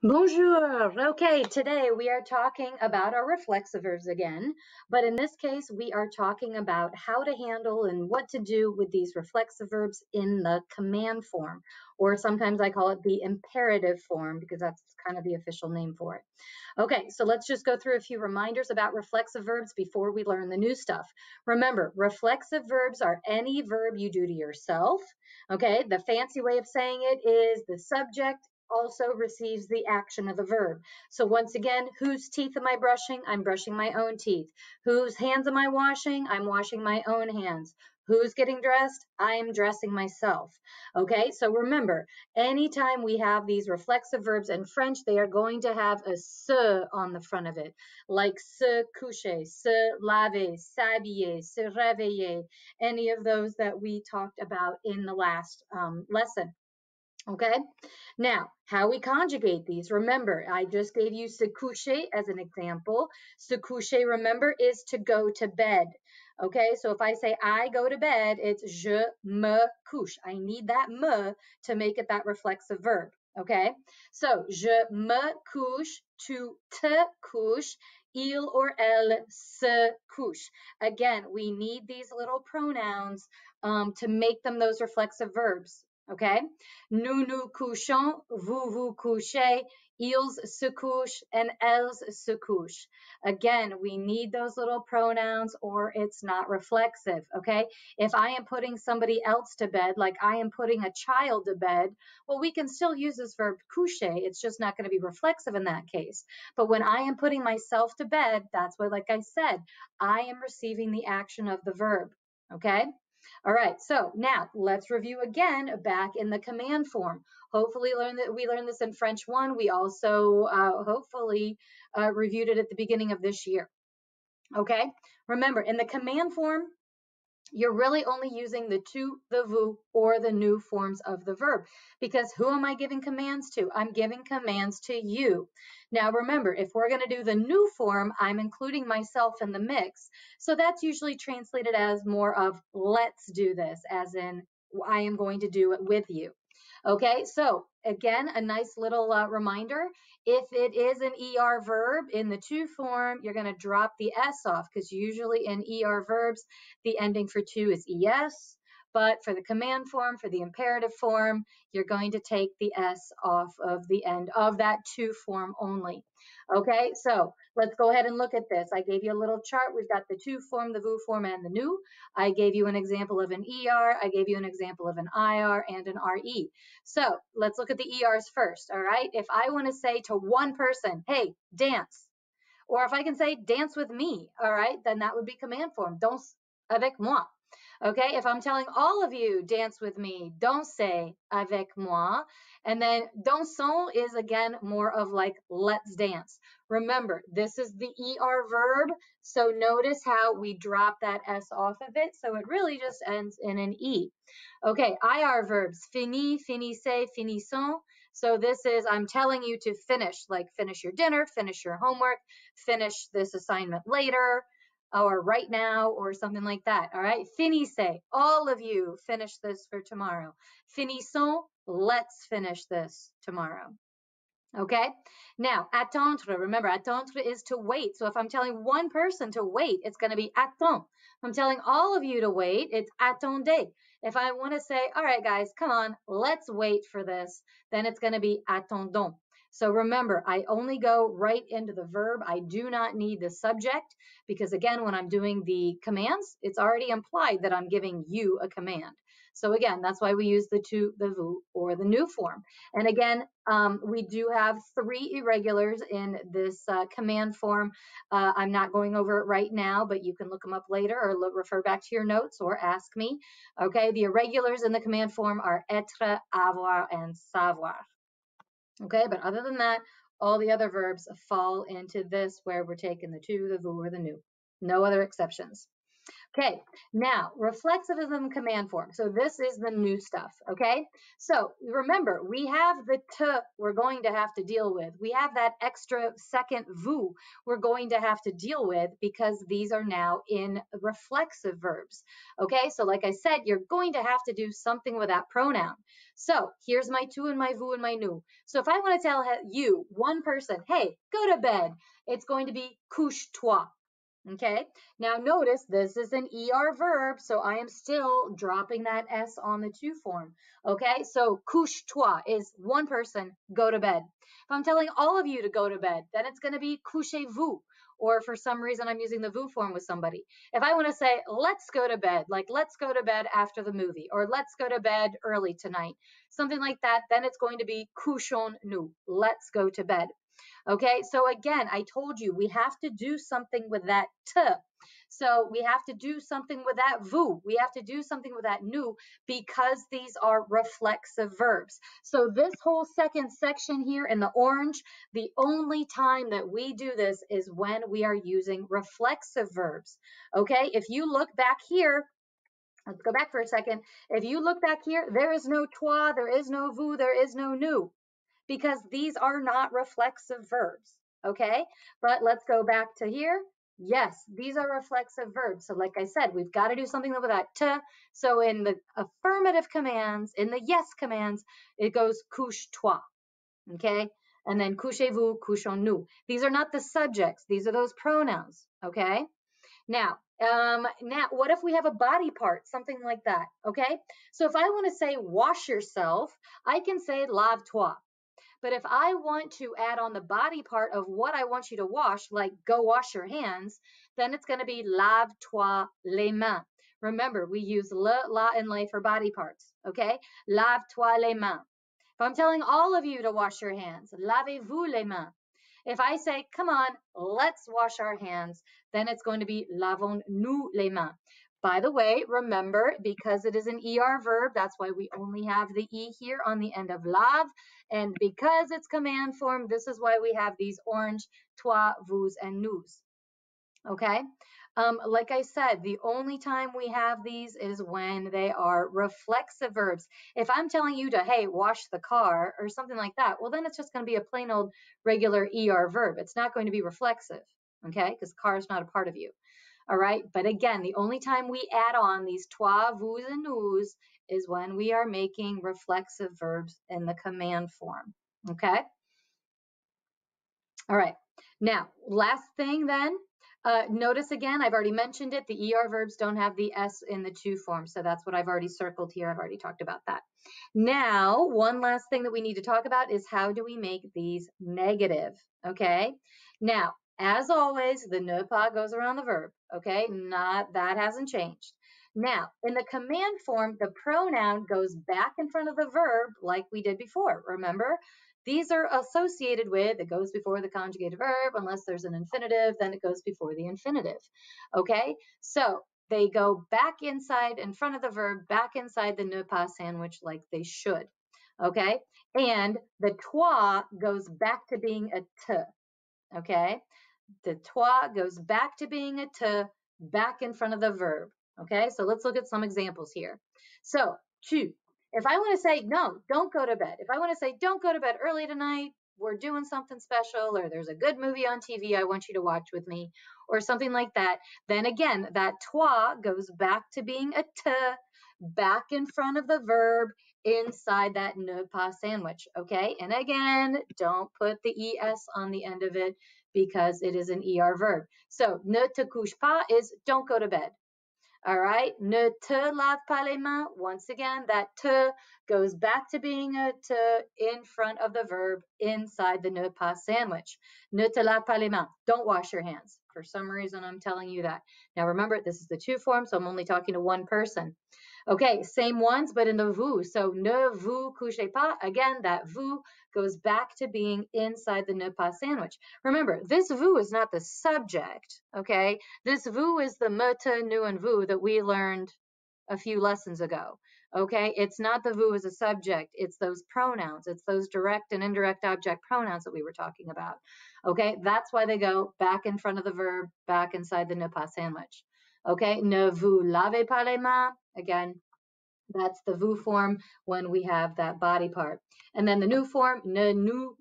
Bonjour. Okay, today we are talking about our reflexive verbs again, but in this case we are talking about how to handle and what to do with these reflexive verbs in the command form, or sometimes I call it the imperative form because that's kind of the official name for it. Okay, so let's just go through a few reminders about reflexive verbs before we learn the new stuff. Remember, reflexive verbs are any verb you do to yourself. Okay, the fancy way of saying it is the subject also receives the action of the verb. So once again, whose teeth am I brushing? I'm brushing my own teeth. Whose hands am I washing? I'm washing my own hands. Who's getting dressed? I am dressing myself. Okay, so remember, anytime we have these reflexive verbs in French, they are going to have a se on the front of it, like se coucher, se laver, s'habiller, se réveiller, any of those that we talked about in the last lesson. Okay, now how we conjugate these. Remember, I just gave you se coucher as an example. Se coucher, remember, is to go to bed. Okay, so if I say I go to bed, it's je me couche. I need that me to make it that reflexive verb. Okay, so je me couche, tu te couches, il or elle se couche. Again, we need these little pronouns to make them those reflexive verbs. Okay, nous nous couchons, vous vous couchez, ils se couchent, and elles se couchent. Again, we need those little pronouns or it's not reflexive, okay? If I am putting somebody else to bed, like I am putting a child to bed, well, we can still use this verb coucher. It's just not going to be reflexive in that case. But when I am putting myself to bed, that's what, like I said, I am receiving the action of the verb, okay? All right, so now let's review again back in the command form. Hopefully we learned this in French 1. We also hopefully reviewed it at the beginning of this year. Okay, remember in the command form, you're really only using the tu, the vous, or the nous forms of the verb. Because who am I giving commands to? I'm giving commands to you. Now remember, if we're going to do the nous form, I'm including myself in the mix. So that's usually translated as more of let's do this, as in I am going to do it with you. Okay, so again, a nice little reminder. If it is an ER verb in the to form, you're going to drop the S off because usually in ER verbs, the ending for to is ES. But for the command form, for the imperative form, you're going to take the S off of the end of that to form only. Okay, so let's go ahead and look at this. I gave you a little chart. We've got the to form, the vous form, and the nous. I gave you an example of an ER. I gave you an example of an IR and an RE. So let's look at the ERs first, all right? If I want to say to one person, hey, dance, or if I can say dance with me, all right, then that would be command form. Danse avec moi. Okay, if I'm telling all of you, dance with me, dansez avec moi. And then dansons is again more of like let's dance. Remember, this is the ER verb. So notice how we drop that S off of it. So it really just ends in an E. Okay, IR verbs, fini, finissez, finissons. So this is, I'm telling you to finish, like finish your dinner, finish your homework, finish this assignment later, or right now, or something like that. All right, finissez, all of you finish this for tomorrow. Finissons, let's finish this tomorrow. Okay, now attendre, remember attendre is to wait. So if I'm telling one person to wait, it's going to be attends. If I'm telling all of you to wait, it's attendez. If I want to say, all right, guys, come on, let's wait for this, then it's going to be attendons. So remember, I only go right into the verb. I do not need the subject because, again, when I'm doing the commands, it's already implied that I'm giving you a command. So again, that's why we use the tu, the vous, or the nous form. And again, we do have 3 irregulars in this command form. I'm not going over it right now, but you can look them up later or refer back to your notes or ask me. Okay, the irregulars in the command form are être, avoir, and savoir. Okay, but other than that, all the other verbs fall into this where we're taking the tu, the vous, or the nous. No other exceptions. Okay, now reflexivism command form. So this is the new stuff, okay? So remember, we have the t we're going to have to deal with. We have that extra second vous we're going to have to deal with because these are now in reflexive verbs, okay? So like I said, you're going to have to do something with that pronoun. So here's my tu and my vous and my nous. So if I want to tell you, one person, hey, go to bed, it's going to be couche-toi. Okay, now notice this is an ER verb, so I am still dropping that S on the to form. Okay, so couche-toi is one person, go to bed. If I'm telling all of you to go to bed, then it's going to be couchez-vous, or for some reason I'm using the vous form with somebody. If I want to say, let's go to bed, like let's go to bed after the movie, or let's go to bed early tonight, something like that, then it's going to be couchons-nous, let's go to bed. Okay, so again, I told you we have to do something with that t. So we have to do something with that vous. We have to do something with that nous because these are reflexive verbs. So this whole second section here in the orange, the only time that we do this is when we are using reflexive verbs. Okay, if you look back here, let's go back for a second. If you look back here, there is no toi, there is no vous, there is no nous, because these are not reflexive verbs, okay? But let's go back to here. Yes, these are reflexive verbs. So like I said, we've got to do something with that t. So in the affirmative commands, in the yes commands, it goes couche-toi, okay? And then couchez-vous, couchons-nous. These are not the subjects. These are those pronouns, okay? Now, what if we have a body part, something like that, okay? So if I want to say wash yourself, I can say lave-toi. But if I want to add on the body part of what I want you to wash, like go wash your hands, then it's going to be lave-toi les mains. Remember, we use le, la, and les for body parts, okay? Lave-toi les mains. If I'm telling all of you to wash your hands, lavez-vous les mains. If I say, come on, let's wash our hands, then it's going to be lavons-nous les mains. By the way, remember, because it is an ER verb, that's why we only have the E here on the end of lave. And because it's command form, this is why we have these orange toi, vous, and nous. Okay? Like I said, the only time we have these is when they are reflexive verbs. If I'm telling you to, hey, wash the car or something like that, well, then it's just going to be a plain old regular ER verb. It's not going to be reflexive, okay? Because car is not a part of you. All right, but again, the only time we add on these toi, vous, and nous is when we are making reflexive verbs in the command form, okay? All right, now, last thing then, notice again, I've already mentioned it, the ER verbs don't have the S in the to form, so that's what I've already circled here. I've already talked about that. Now, one last thing that we need to talk about is how do we make these negative, okay? Now, as always, the ne pas goes around the verb, okay? That hasn't changed. Now, in the command form, the pronoun goes back in front of the verb like we did before, remember? These are associated with, it goes before the conjugated verb, unless there's an infinitive, then it goes before the infinitive, okay? So they go back inside, in front of the verb, back inside the ne pas sandwich like they should, okay? And the toi goes back to being a t, okay? The toi goes back to being a t, back in front of the verb, okay? So let's look at some examples here. So, tu. If I want to say, no, don't go to bed. If I want to say, don't go to bed early tonight, we're doing something special, or there's a good movie on TV I want you to watch with me, or something like that, then again, that toi goes back to being a t, back in front of the verb, inside that ne pas sandwich, okay? And again, don't put the es on the end of it because it is an ER verb. So, ne te couche pas is don't go to bed. All right, ne te lave pas les mains. Once again, that te goes back to being a te in front of the verb inside the ne pas sandwich. Ne te lave pas les mains. Don't wash your hands. For some reason, I'm telling you that. Now, remember, this is the to form, so I'm only talking to one person. Okay, same ones, but in the vous. So, ne vous couchez pas. Again, that vous goes back to being inside the ne pas sandwich. Remember, this vous is not the subject, okay? This vous is the me, te, nous, and vous that we learned a few lessons ago, okay? It's not the vous as a subject. It's those pronouns. It's those direct and indirect object pronouns that we were talking about, okay? That's why they go back in front of the verb, back inside the ne pas sandwich. Okay, ne vous lavez pas les mains. Again, that's the vous form when we have that body part. And then the nous form, ne nous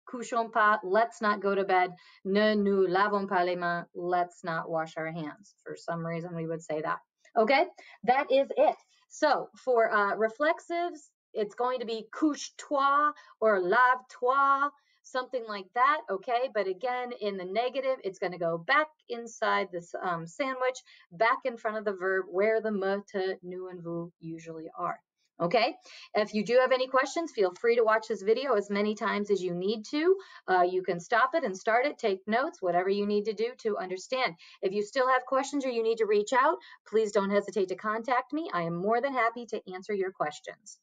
couchons pas, let's not go to bed. Ne nous lavons pas les mains, let's not wash our hands. For some reason, we would say that. Okay, that is it. So for reflexives, it's going to be couche-toi or lave-toi, something like that, okay? But again, in the negative, it's going to go back inside this sandwich, back in front of the verb where the me, te, nous, and vous usually are. Okay, if you do have any questions, feel free to watch this video as many times as you need to. You can stop it and start it, take notes, whatever you need to do to understand. If you still have questions or you need to reach out, please don't hesitate to contact me. I am more than happy to answer your questions.